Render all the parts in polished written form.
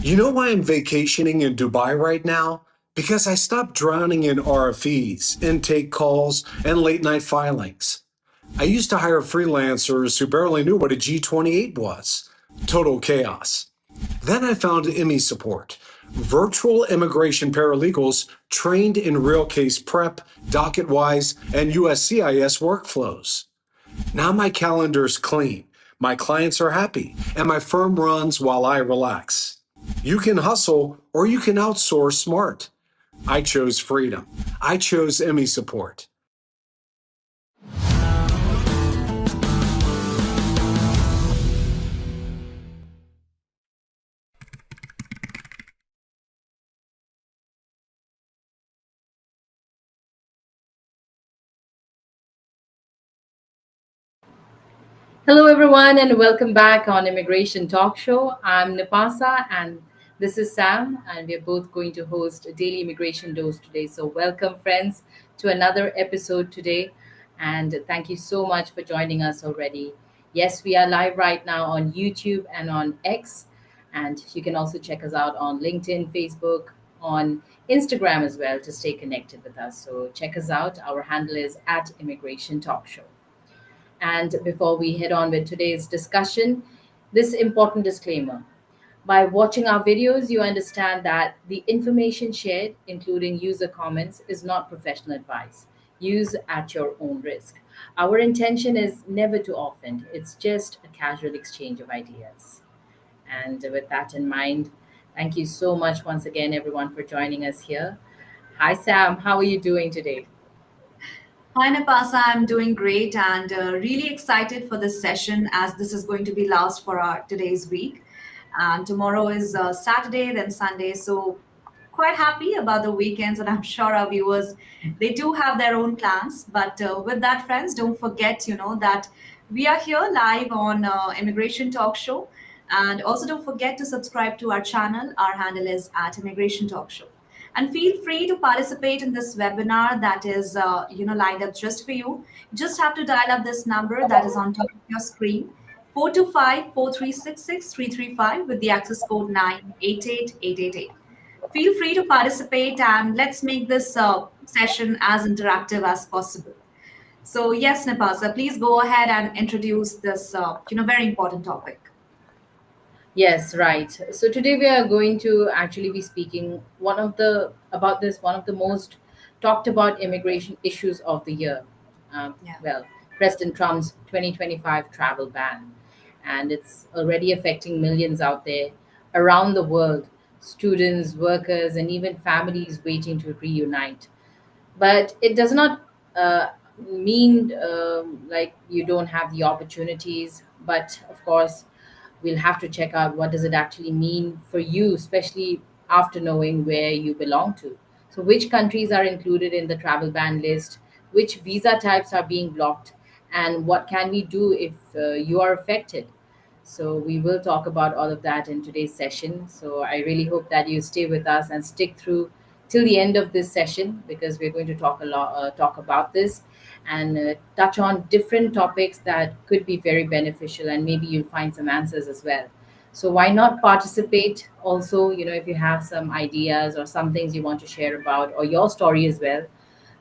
You know why I'm vacationing in Dubai right now? Because I stopped drowning in RFEs, intake calls, and late night filings. I used to hire freelancers who barely knew what a G28 was. Total chaos. Then I found IMI support, virtual immigration paralegals trained in real case prep, docket-wise, and USCIS workflows. Now my calendar's clean, my clients are happy, and my firm runs while I relax. You can hustle or you can outsource smart. I chose freedom. I chose Emmy support. Hello, everyone, and welcome back on Immigration Talk Show. I'm Nipasa, and this is Sam, and we're both going to host a daily immigration dose today. So, welcome, friends, to another episode today, and thank you so much for joining us already. Yes, we are live right now on YouTube and on X, and you can also check us out on LinkedIn, Facebook, on Instagram as well to stay connected with us. So, check us out. Our handle is at Immigration Talk Show. And before we head on with today's discussion, this important disclaimer. By watching our videos, you understand that the information shared, including user comments, is not professional advice. Use at your own risk. Our intention is never to offend, it's just a casual exchange of ideas. And with that in mind, thank you so much once again, everyone, for joining us here. Hi, Sam. How are you doing today? Hi, Napasa. I'm doing great and really excited for this session as this is going to be last for our today's week. And tomorrow is Saturday, then Sunday. So quite happy about the weekends, and I'm sure our viewers they do have their own plans. But with that, friends, don't forget, that we are here live on Immigration Talk Show, and also don't forget to subscribe to our channel. Our handle is at Immigration Talk Show. And feel free to participate in this webinar that is lined up just for you. You just have to dial up this number that is on top of your screen, 425-4366-335 with the access code 988888. Feel free to participate and let's make this session as interactive as possible. So yes, Nipasa, please go ahead and introduce this very important topic. Yes, right. So today we are going to actually be speaking one of the most talked about immigration issues of the year. Yeah. Well, President Trump's 2025 travel ban, and it's already affecting millions out there around the world, students, workers, and even families waiting to reunite. But it does not mean like you don't have the opportunities, but of course we'll have to check out what does it actually mean for you, especially after knowing where you belong to. So which countries are included in the travel ban list, which visa types are being blocked, and what can we do if you are affected. So we will talk about all of that in today's session. So I really hope that you stay with us and stick through till the end of this session, because we're going to talk about this and touch on different topics that could be very beneficial, and maybe you'll find some answers as well. So why not participate also, if you have some ideas or some things you want to share about, or your story as well.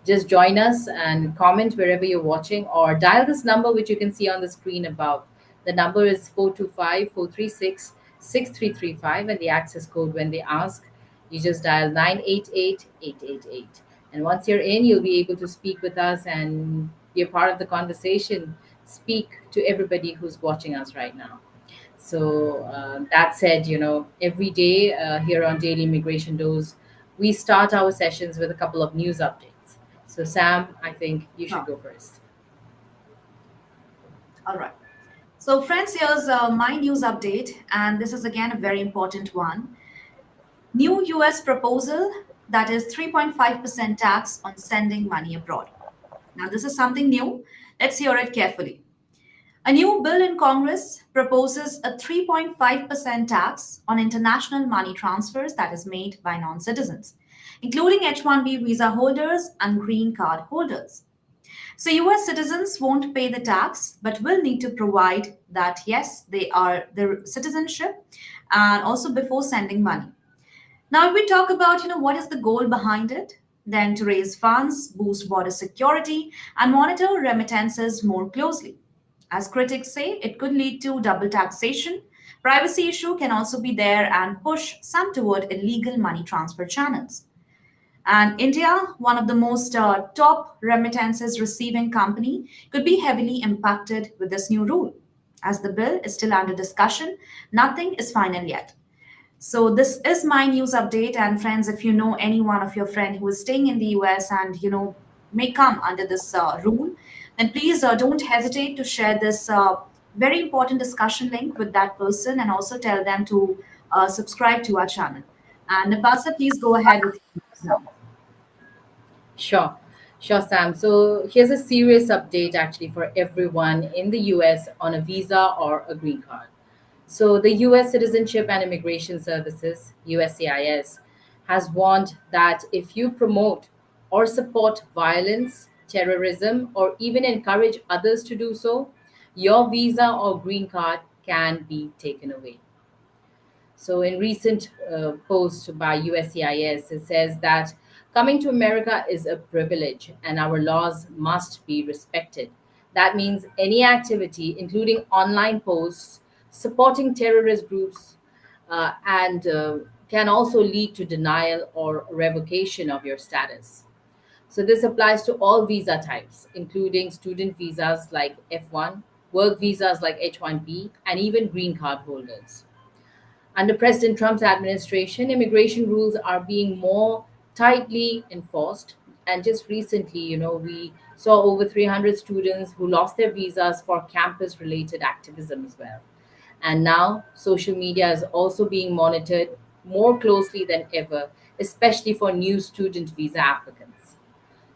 Just join us and comment wherever you're watching, or dial this number which you can see on the screen above. The number is 425-436-6335, and the access code when they ask, you just dial 988-888. And once you're in, you'll be able to speak with us and be a part of the conversation. Speak to everybody who's watching us right now. So that said, every day here on Daily Immigration Dose, we start our sessions with a couple of news updates. So Sam, I think you should Huh. go first. All right. So, friends, here's my news update, and this is again a very important one. New US proposal that is 3.5% tax on sending money abroad. Now, this is something new. Let's hear it carefully. A new bill in Congress proposes a 3.5% tax on international money transfers that is made by non citizens, including H 1B visa holders and green card holders. So US citizens won't pay the tax, but will need to provide that yes, they are their citizenship and also before sending money. Now, if we talk about what is the goal behind it, then to raise funds, boost border security, and monitor remittances more closely. As critics say, it could lead to double taxation. Privacy issue can also be there and push some toward illegal money transfer channels. And India, one of the most top remittances receiving company, could be heavily impacted with this new rule. As the bill is still under discussion, nothing is final yet. So this is my news update. And friends, if you know any one of your friend who is staying in the US and may come under this rule, then please don't hesitate to share this very important discussion link with that person and also tell them to subscribe to our channel. And Napasa, please go ahead with your news now. Sure, sure, Sam. So here's a serious update actually for everyone in the US on a visa or a green card. So the US Citizenship and Immigration Services, USCIS, has warned that if you promote or support violence, terrorism, or even encourage others to do so, your visa or green card can be taken away. So, in recent post by USCIS, it says that coming to America is a privilege and our laws must be respected. That means any activity, including online posts, supporting terrorist groups, and can also lead to denial or revocation of your status. So, this applies to all visa types, including student visas like F1, work visas like H1B, and even green card holders. Under President Trump's administration, immigration rules are being more tightly enforced. And just recently, we saw over 300 students who lost their visas for campus related activism as well. And now social media is also being monitored more closely than ever, especially for new student visa applicants.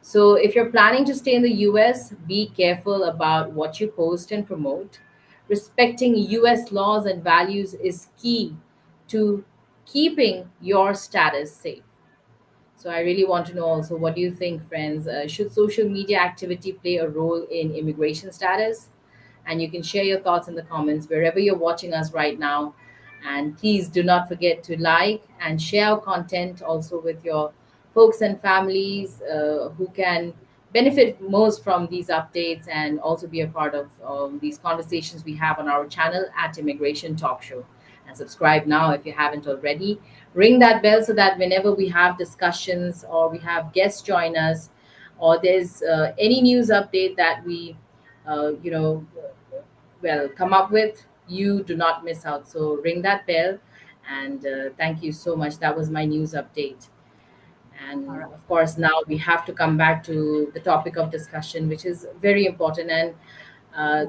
So, if you're planning to stay in the US, be careful about what you post and promote. Respecting US laws and values is key to keeping your status safe. So, I really want to know also what do you think, friends? Should social media activity play a role in immigration status? And you can share your thoughts in the comments wherever you're watching us right now. And please do not forget to like and share our content also with your folks and families who can benefit most from these updates and also be a part of these conversations we have on our channel at Immigration Talk Show. And subscribe now if you haven't already. Ring that bell so that whenever we have discussions or we have guests join us, or there's any news update that we, uh, you know, come up with, you do not miss out. So ring that bell. And thank you so much. That was my news update. All And right. of course, now we have to come back to the topic of discussion, which is very important and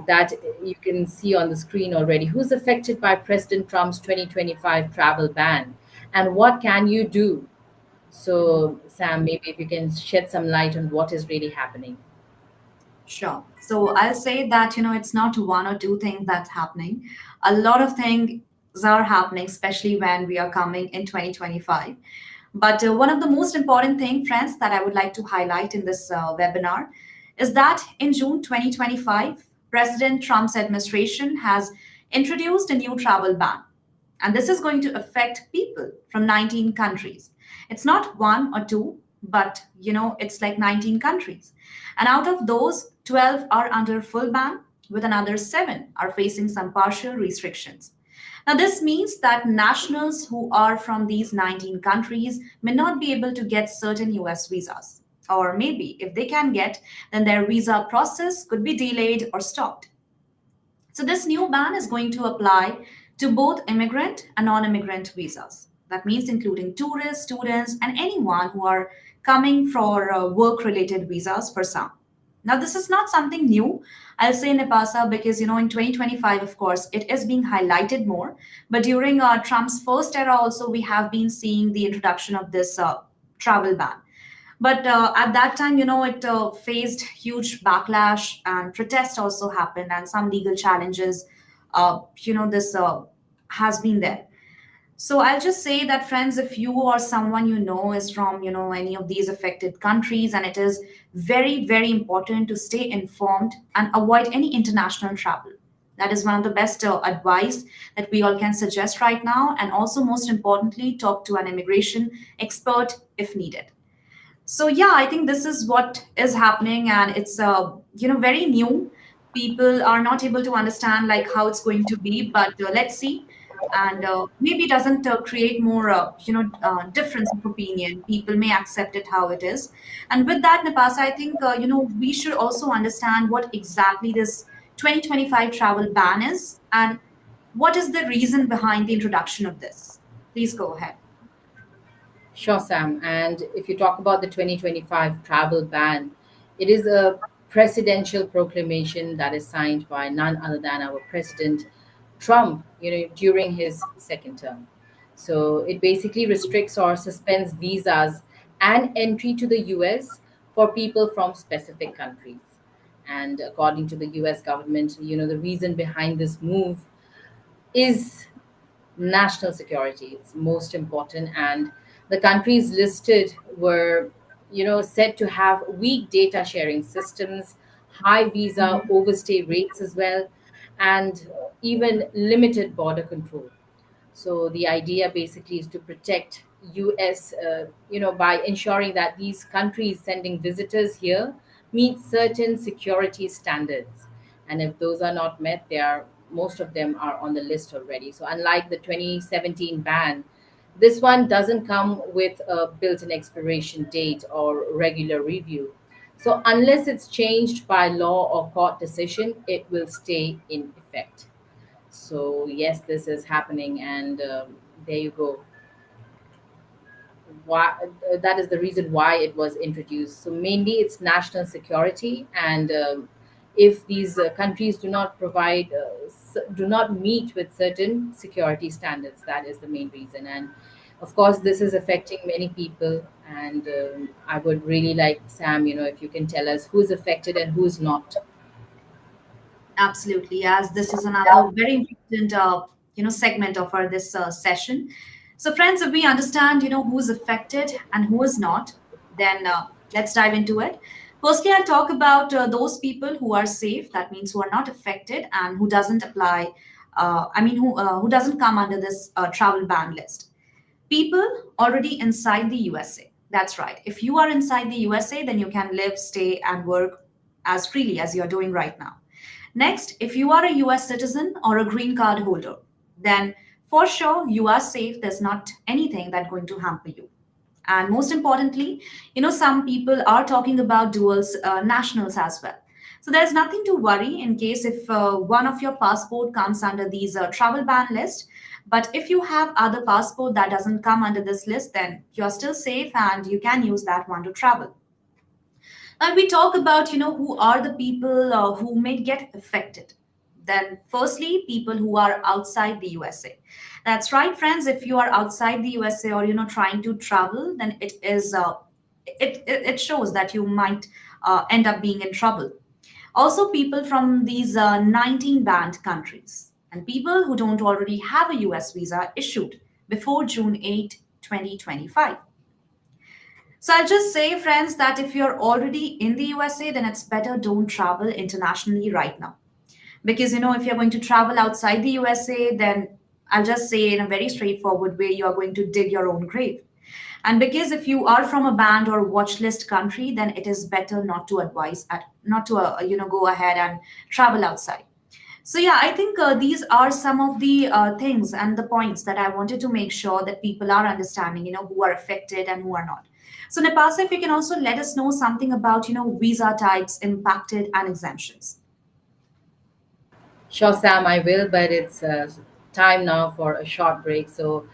that you can see on the screen already. Who's affected by President Trump's 2025 travel ban? And what can you do? So, Sam, maybe if you can shed some light on what is really happening. Sure. So I'll say that, it's not one or two things that's happening. A lot of things are happening, especially when we are coming in 2025. But one of the most important thing, friends, that I would like to highlight in this webinar is that in June 2025, President Trump's administration has introduced a new travel ban. And this is going to affect people from 19 countries. It's not one or two, but it's like 19 countries. And out of those, 12 are under full ban, with another 7 are facing some partial restrictions. Now, this means that nationals who are from these 19 countries may not be able to get certain US visas. Or maybe if they can get, then their visa process could be delayed or stopped. So, this new ban is going to apply to both immigrant and non immigrant visas. That means including tourists, students, and anyone who are coming for work related visas for some. Now, this is not something new, I'll say, Nepasa, because in 2025, of course, it is being highlighted more. But during Trump's first era, also, we have been seeing the introduction of this travel ban. But at that time, it faced huge backlash and protest also happened, and some legal challenges. This has been there. So I'll just say that, friends, if you or someone you know is from, any of these affected countries, and it is very, very important to stay informed and avoid any international travel. That is one of the best advice that we all can suggest right now. And also, most importantly, talk to an immigration expert if needed. So yeah, I think this is what is happening, and it's very new. People are not able to understand like how it's going to be, but let's see. And maybe it doesn't create more difference of opinion. People may accept it how it is. And with that, Napasa, I think we should also understand what exactly this 2025 travel ban is, and what is the reason behind the introduction of this. Please go ahead. Sure, Sam. And if you talk about the 2025 travel ban, it is a presidential proclamation that is signed by none other than our President Trump, during his second term. So it basically restricts or suspends visas and entry to the US for people from specific countries. And according to the US government, the reason behind this move is national security. It's most important, and the countries listed were said to have weak data sharing systems, high visa overstay rates as well, and even limited border control. So the idea basically is to protect us, by ensuring that these countries sending visitors here meet certain security standards, and if those are not met, they are most of them are on the list already. So unlike the 2017 ban, this one doesn't come with a built-in expiration date or regular review. So unless it's changed by law or court decision, it will stay in effect. So yes, this is happening, and there you go. Why that is the reason why it was introduced. So mainly, it's national security, and if these countries do not meet with certain security standards, that is the main reason. And of course, this is affecting many people. And I would really like Sam, if you can tell us who's affected and who's not. Absolutely, as this is another very important, segment of our this session. So, friends, if we understand, who's affected and who is not, then let's dive into it. Firstly, I'll talk about those people who are safe. That means who are not affected and who doesn't apply. Who doesn't come under this travel ban list. People already inside the USA. That's right. If you are inside the USA, then you can live, stay, and work as freely as you're doing right now. Next, if you are a US citizen or a green card holder, then for sure you are safe. There's not anything that's going to hamper you. And most importantly, some people are talking about dual nationals as well. So there's nothing to worry in case if one of your passport comes under these travel ban list. But if you have other passport that doesn't come under this list, then you're still safe and you can use that one to travel. Now we talk about who are the people who may get affected. Then firstly, people who are outside the USA. That's right, friends. If you are outside the USA or trying to travel, then it shows that you might end up being in trouble. Also, people from these 19 banned countries and people who don't already have a US visa issued before June 8, 2025. So I'll just say, friends, that if you're already in the USA, then it's better don't travel internationally right now. Because, if you're going to travel outside the USA, then I'll just say in a very straightforward way, you are going to dig your own grave. And because if you are from a banned or watch list country, then it is better not to go ahead and travel outside. So yeah, I think these are some of the things and the points that I wanted to make sure that people are understanding, who are affected and who are not. So Nepasa, if you can also let us know something about, visa types, impacted and exemptions. Sure, Sam, I will, but it's time now for a short break. So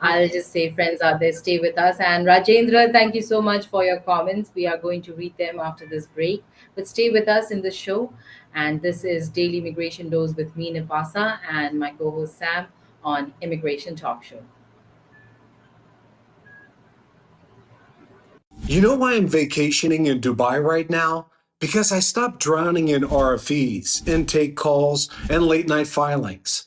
I'll just say, friends out there, stay with us. And Rajendra, thank you so much for your comments. We are going to read them after this break. But stay with us in the show. And this is Daily Immigration Dose with me, Nipasa, and my co host Sam on Immigration Talk Show. You know why I'm vacationing in Dubai right now? Because I stopped drowning in RFEs, intake calls, and late night filings.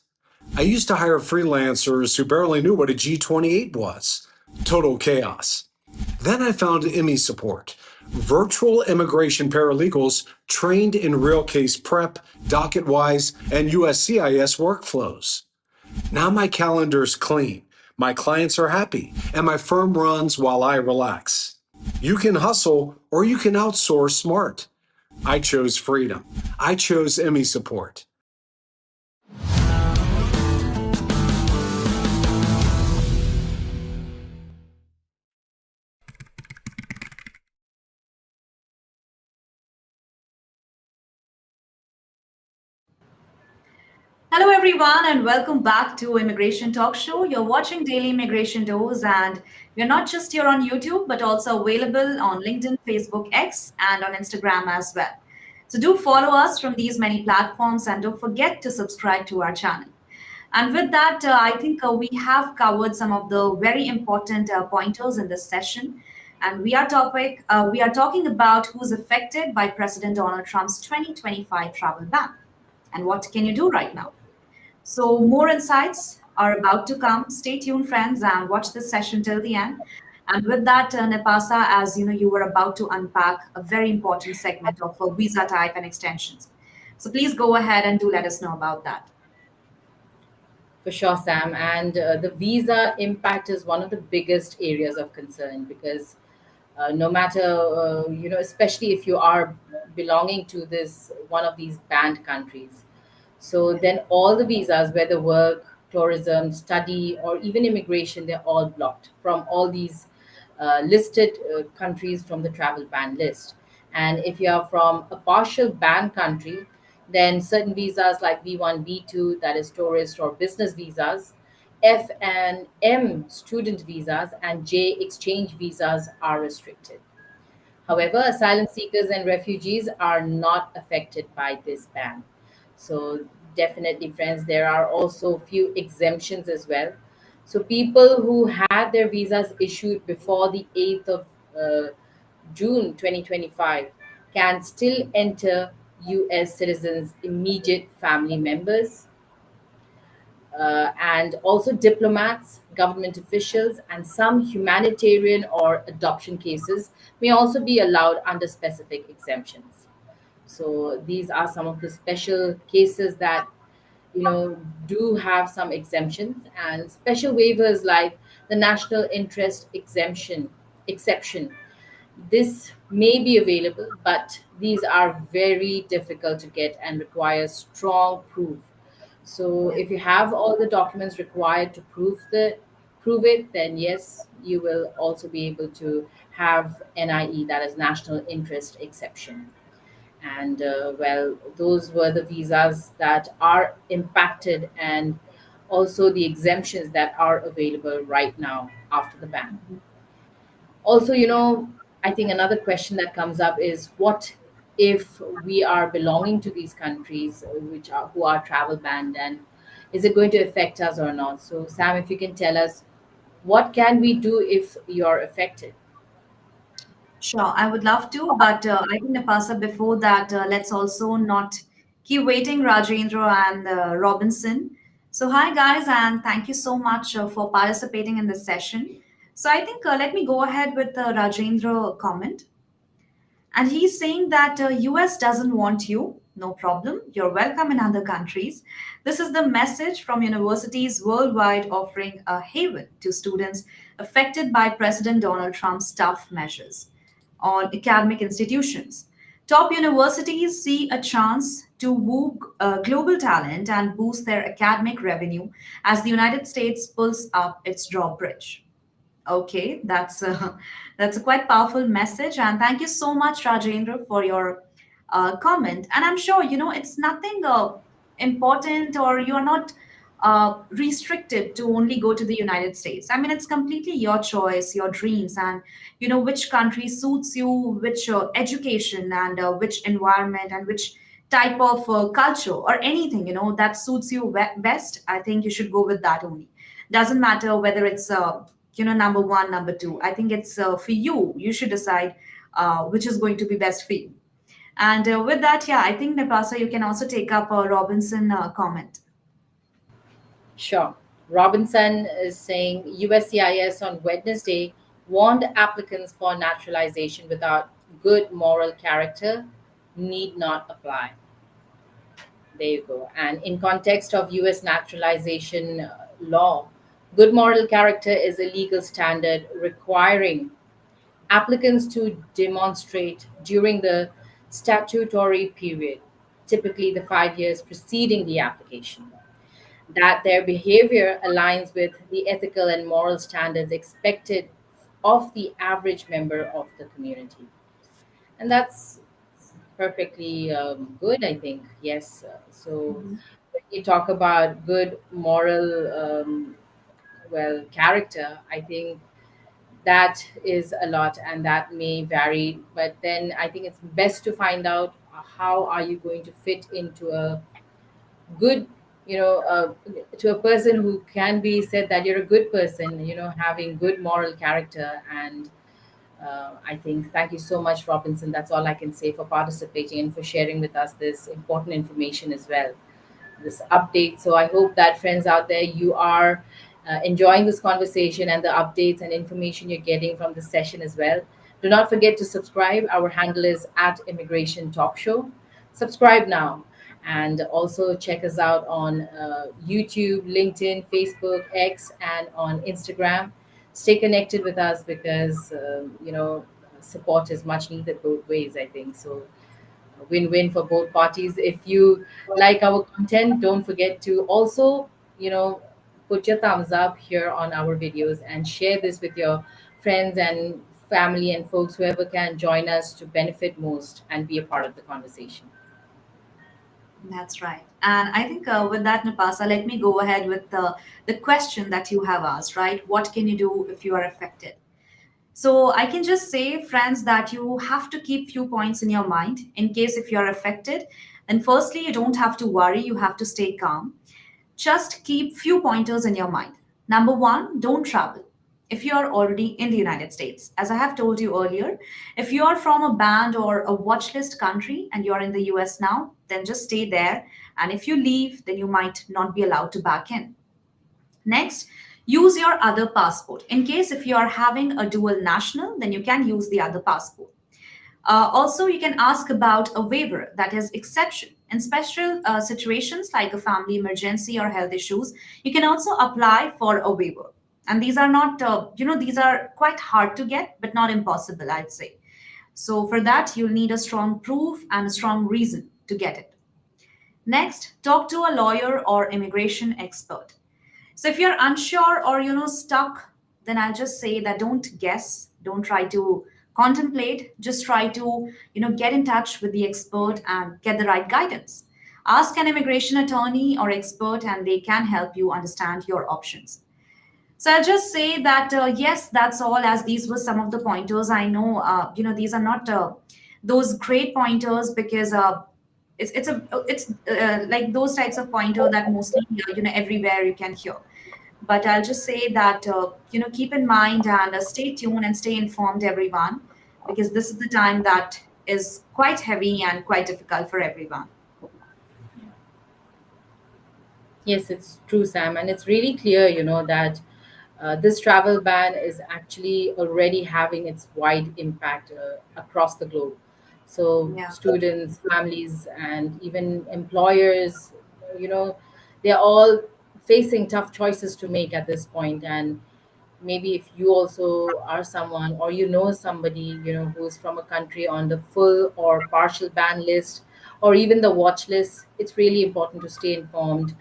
I used to hire freelancers who barely knew what a G28 was. Total chaos. Then I found IMMI Support, virtual immigration paralegals trained in real case prep, DocketWise, and USCIS workflows. Now my calendar's clean, my clients are happy, and my firm runs while I relax. You can hustle or you can outsource smart. I chose freedom. I chose IMMI Support. Hello, everyone, and welcome back to Immigration Talk Show. You're watching Daily Immigration Doors, and we're not just here on YouTube, but also available on LinkedIn, Facebook, X, and on Instagram as well. So do follow us from these many platforms, and don't forget to subscribe to our channel. And with that, I think we have covered some of the very important pointers in this session. And we are talking about who's affected by President Donald Trump's 2025 travel ban, and what can you do right now. So, more insights are about to come. Stay tuned, friends, and watch this session till the end. And with that, Nepasa, as you know, you were about to unpack a very important segment of visa type and extensions. So, please go ahead and do let us know about that. For sure, Sam. And the visa impact is one of the biggest areas of concern because no matter, especially if you are belonging to this one of these banned countries. So then all the visas, whether work, tourism, study, or even immigration, they're all blocked from all these listed countries from the travel ban list. And if you are from a partial ban country, then certain visas like B1, B2, that is tourist or business visas, F and M student visas, and J exchange visas are restricted. However, asylum seekers and refugees are not affected by this ban. So, definitely, friends, there are also few exemptions as well. So, people who had their visas issued before the 8th of uh, June 2025 can still enter US citizens' immediate family members, and also diplomats, government officials, and some humanitarian or adoption cases may also be allowed under specific exemptions. So these are some of the special cases that do have some exemptions and special waivers like the national interest exemption exception. This may be available, but these are very difficult to get and require strong proof. So if you have all the documents required to prove it, then yes, you will also be able to have NIE, that is national interest exception. And well, those were the visas that are impacted and also the exemptions that are available right now after the ban. Also, I think another question that comes up is what if we are belonging to these countries which are who are travel banned, and is it going to affect us or not? So Sam, if you can tell us what can we do if you're affected. Sure, I would love to, but I think Napasa, before that, let's also not keep waiting, Rajendra and Robinson. So, hi guys, and thank you so much for participating in this session. So, I think let me go ahead with the Rajendra comment. And he's saying that US doesn't want you. No problem. You're welcome in other countries. This is the message from universities worldwide offering a haven to students affected by President Donald Trump's tough measures on academic institutions. Top universities see a chance to woo global talent and boost their academic revenue as the United States pulls up its drawbridge. Okay, that's a quite powerful message, and thank you so much, Rajendra, for your comment. And I'm sure it's nothing important, or you're not restricted to only go to the United States. I mean, it's completely your choice, your dreams, and which country suits you, which education and which environment and which type of culture or anything that suits you best. I think you should go with that only. Doesn't matter whether it's number one, number two. I think it's for you. You should decide which is going to be best for you. And with that, yeah, I think Nepasa, you can also take up a Robinson comment. Sure. Robinson is saying USCIS on Wednesday warned applicants for naturalization without good moral character need not apply. There you go. And in context of US naturalization law, good moral character is a legal standard requiring applicants to demonstrate during the statutory period, typically the 5 years preceding the application, that their behavior aligns with the ethical and moral standards expected of the average member of the community. And that's perfectly good, I think. Yes. So Mhm. when you talk about good moral, well, character, I think that is a lot and that may vary. But then I think it's best to find out how are you going to fit into a good, to a person who can be said that you're a good person, having good moral character. And I think thank you so much, Robinson. That's all I can say, for participating and for sharing with us this important information as well, this update. So I hope that friends out there, you are enjoying this conversation and the updates and information you're getting from this session as well. Do not forget to subscribe. Our handle is at Immigration Talk Show. Subscribe now. And also check us out on YouTube, LinkedIn, Facebook, X, and on Instagram. Stay connected with us because, support is much needed both ways, I think. So win-win for both parties. If you like our content, don't forget to also, you know, put your thumbs up here on our videos and share this with your friends and family and folks, whoever can join us to benefit most and be a part of the conversation. That's right. And I think with that, Napasa, let me go ahead with the question that you have asked, right? What can you do if you are affected? So I can just say, friends, that you have to keep few points in your mind in case if you're affected. And firstly, you don't have to worry, you have to stay calm. Just keep few pointers in your mind. Number one, don't travel if you are already in the United States. As I have told you earlier, if you are from a banned or a watch list country and you're in the US now, then just stay there. And if you leave, then you might not be allowed to back in. Next, use your other passport. In case if you are having a dual national, then you can use the other passport. Also, you can ask about a waiver, that is exception. In special situations like a family emergency or health issues, you can also apply for a waiver. And these are not, these are quite hard to get, but not impossible, I'd say. So for that, you'll need a strong proof and a strong reason to get it. Next, talk to a lawyer or immigration expert. So if you're unsure or stuck, then I'll just say that don't guess, don't try to contemplate, just try to get in touch with the expert and get the right guidance. Ask an immigration attorney or expert and they can help you understand your options. So I'll just say that yes, that's all. As these were some of the pointers. I know these are not those great pointers because it's like those types of pointer that mostly everywhere you can hear. But I'll just say that keep in mind and stay tuned and stay informed, everyone, because this is the time that is quite heavy and quite difficult for everyone. Yes, it's true, Sam. And it's really clear, that this travel ban is actually already having its wide impact across the globe. So, Yeah. students, families, and even employers, you know, they're all facing tough choices to make at this point. And maybe if you also are someone or somebody who's from a country on the full or partial ban list or even the watch list, it's really important to stay informed,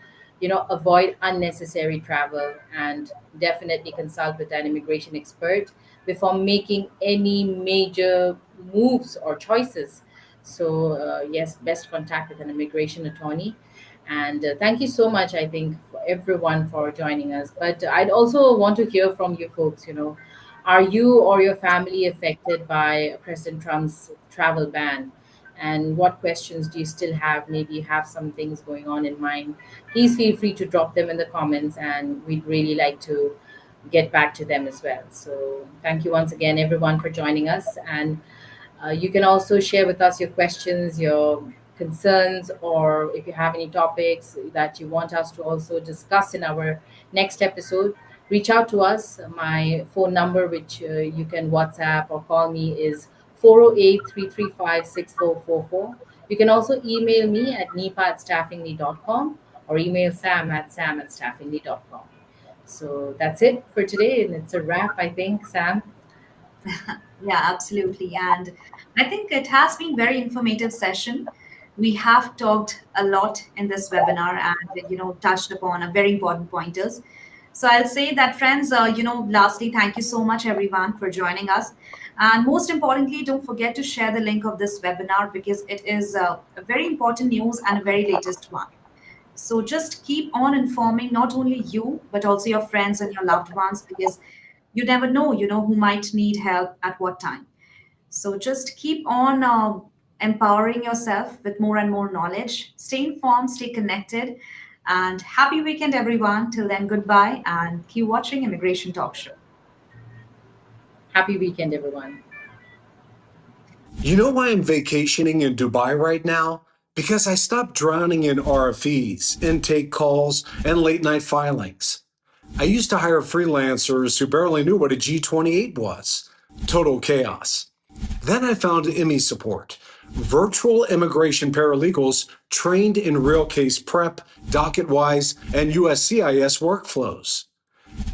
avoid unnecessary travel, and definitely consult with an immigration expert before making any major moves or choices. So yes, best contact with an immigration attorney. And thank you so much, I think, for everyone for joining us. But I'd also want to hear from you folks. Are you or your family affected by President Trump's travel ban? And what questions do you still have? Maybe you have some things going on in mind. Please feel free to drop them in the comments, and we'd really like to get back to them as well. So, thank you once again, everyone, for joining us. And you can also share with us your questions, your concerns, or if you have any topics that you want us to also discuss in our next episode, reach out to us. My phone number, which you can WhatsApp or call me, is 408-335-6444. You can also email me at nipa@staffingly.com, or email sam@staffingly.com. So that's it for today, and it's a wrap, I think, Sam. Yeah, absolutely. And I think it has been very informative session. We have talked a lot in this webinar and touched upon a very important pointers. So I'll say that friends, lastly, thank you so much everyone for joining us. And most importantly, don't forget to share the link of this webinar because it is a very important news and a very latest one. So just keep on informing not only you, but also your friends and your loved ones because you never know, who might need help at what time. So just keep on empowering yourself with more and more knowledge. Stay informed, stay connected, and happy weekend, everyone. Till then, goodbye, and keep watching Immigration Talk Show. Happy weekend, everyone. You know why I'm vacationing in Dubai right now? Because I stopped drowning in RFEs, intake calls, and late night filings. I used to hire freelancers who barely knew what a G28 was. Total chaos. Then I found IMMI Support, virtual immigration paralegals trained in real case prep, DocketWise, and USCIS workflows.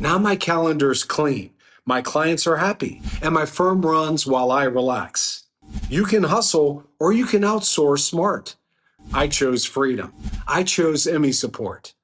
Now my calendar's clean, my clients are happy, and my firm runs while I relax. You can hustle or you can outsource smart. I chose freedom. I chose IMMI Support.